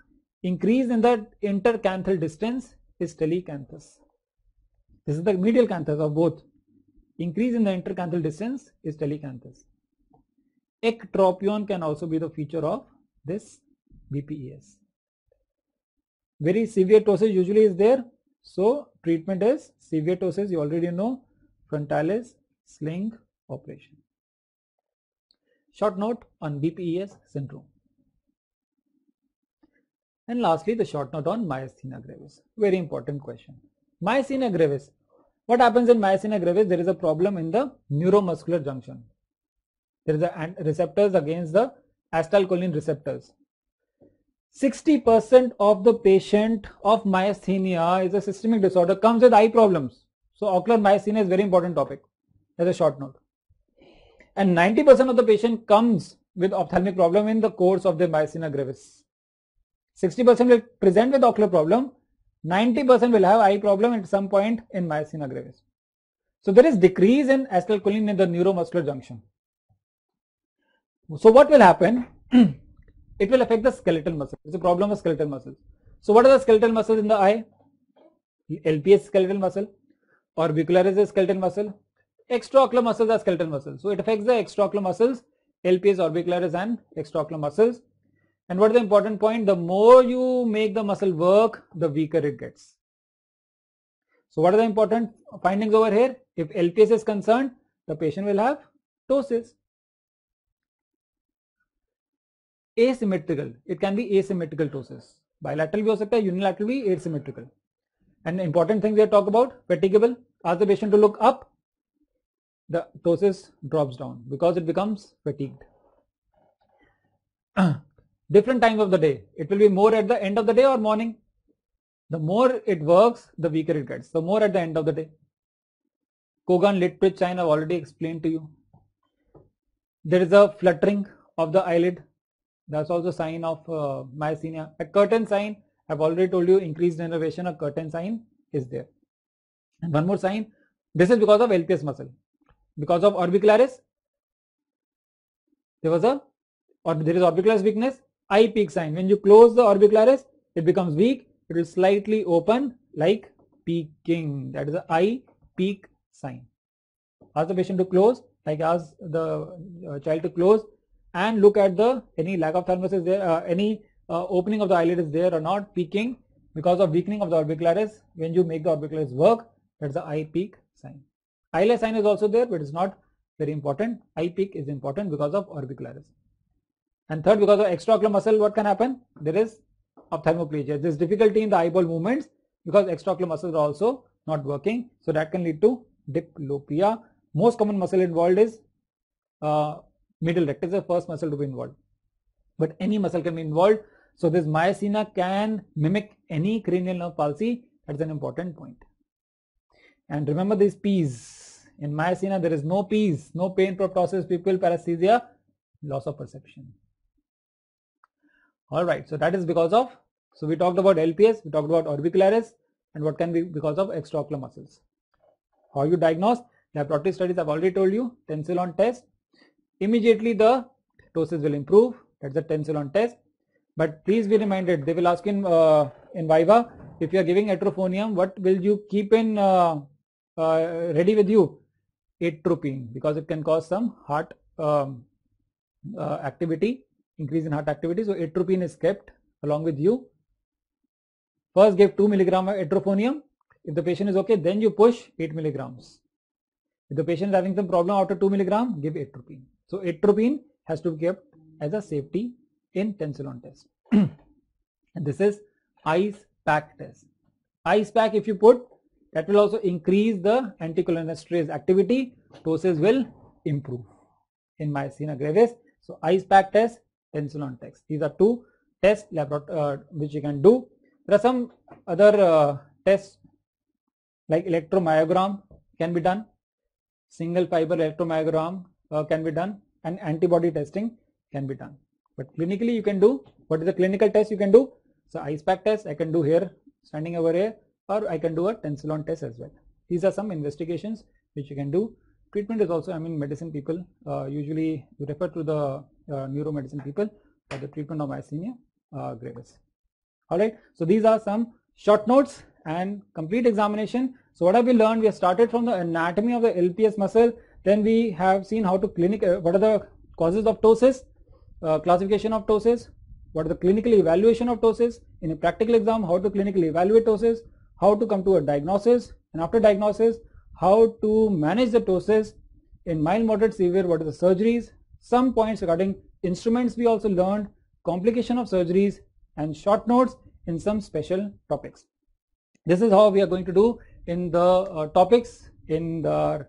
Increase in the intercanthal distance is telecanthus. This is the medial canthus of both. Increase in the intercanthal distance is telecanthus. Ectropion can also be the feature of this BPES. Very severe ptosis usually is there. So treatment is severe ptosis, you already know, frontalis sling operation. Short note on BPES syndrome. And lastly, the short note on myasthenia gravis. Very important question. Myasthenia gravis. What happens in myasthenia gravis? There is a problem in the neuromuscular junction. There is a receptors against the acetylcholine receptors. 60% of the patient of myasthenia is a systemic disorder, comes with eye problems. So ocular myasthenia is very important topic as a short note. And 90% of the patient comes with ophthalmic problem in the course of the myasthenia gravis. 60% will present with ocular problem, 90% will have eye problem at some point in myasthenia gravis. So there is decrease in acetylcholine in the neuromuscular junction. So what will happen? It will affect the skeletal muscle. It's a problem of skeletal muscles. So what are the skeletal muscles in the eye? LPS skeletal muscle, orbicularis is skeletal muscle, extraocular muscles are skeletal muscles. So it affects the extraocular muscles, LPS, orbicularis and extraocular muscles. And what is the important point? The more you make the muscle work, the weaker it gets. So what are the important findings over here? If LPS is concerned, the patient will have ptosis. Asymmetrical, it can be asymmetrical ptosis. Bilateral bhi ho sakta hai, unilateral bhi asymmetrical. And the important things we talk about, fatigable, ask the patient to look up, the ptosis drops down because it becomes fatigued. Different times of the day, it will be more at the end of the day or morning. The more it works, the weaker it gets. The more at the end of the day. Kogan lid twitch sign I've already explained to you. There is a fluttering of the eyelid. That's also a sign of myasthenia. A curtain sign, I've already told you, increased innervation, a curtain sign is there. And one more sign, this is because of LPS muscle. Because of orbicularis, there is orbicularis weakness, eye peak sign. When you close the orbicularis, it becomes weak. It will slightly open like peaking. That is the eye peak sign. Ask the patient to close, like ask the child to close and look at the any lack of thymus is there, any opening of the eyelid is there or not, peaking. because of weakening of the orbicularis. When you make the orbicularis work, that's the eye peak sign. Eyeless sign is also there, but it's not very important. Eye peak is important because of orbicularis. And third, because of extraocular muscle, what can happen? There is ophthalmoplegia. There's difficulty in the eyeball movements because extraocular muscles are also not working. So that can lead to diplopia. Most common muscle involved is medial rectus, the first muscle to be involved. But any muscle can be involved. So this myasthenia can mimic any cranial nerve palsy. That's an important point. And remember these P's. In myasthenia, there is no P's, no pain, proptosis, pupil, paresthesia, loss of perception. Alright, so that is because of, so we talked about LPS, we talked about orbicularis, and what can be because of extraocular muscles. How you diagnose? Laboratory studies I've already told you, tensilon test. Immediately the ptosis will improve, that's the tensilon test. But please be reminded, they will ask in Viva, if you are giving atrophonium, what will you keep in ready with you? Atropine, because it can cause some heart activity, increase in heart activity. So atropine is kept along with you. First give 2 milligram of atrophonium. If the patient is okay, then you push 8 milligrams. If the patient is having some problem after 2 milligram, give atropine. So atropine has to be kept as a safety in tensilon test. And this is ice pack test. Ice pack, if you put, that will also increase the anticholinesterase activity. Ptosis will improve in myasthenia gravis. So ice pack test, tensilon test. These are two tests which you can do. There are some other tests like electromyogram can be done. Single fiber electromyogram can be done, and antibody testing can be done. But clinically you can do, what is the clinical test you can do? So ice pack test I can do here, standing over here, or I can do a tensilon test as well. These are some investigations which you can do. Treatment is also, medicine people usually refer to the neuromedicine people for the treatment of myasthenia gravis. Alright, so these are some short notes and complete examination. So what have we learned? We have started from the anatomy of the LPS muscle, then we have seen how to what are the causes of ptosis, classification of ptosis, what are the clinical evaluation of ptosis, in a practical exam how to clinically evaluate ptosis, how to come to a diagnosis, and after diagnosis how to manage the ptosis. In mild, moderate, severe, what are the surgeries, some points regarding instruments we also learned, complication of surgeries, and short notes in some special topics. This is how we are going to do in the topics in the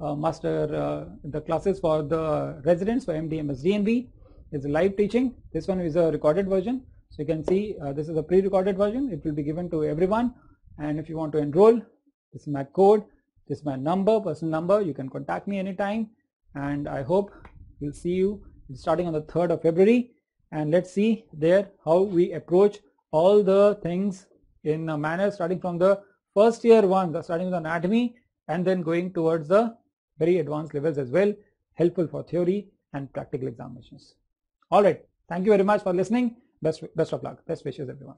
the classes for the residents for MD, MS, DNB. It's a live teaching. This one is a recorded version. So you can see this is a pre-recorded version. It will be given to everyone. And if you want to enroll, this is my code, this is my number, personal number. You can contact me anytime. And I hope we'll see you starting on the 3rd of February. And let's see there how we approach all the things in a manner starting from the first year one, starting with anatomy and then going towards the very advanced levels as well, helpful for theory and practical examinations. All right. Thank you very much for listening. Best of luck. Best wishes, everyone.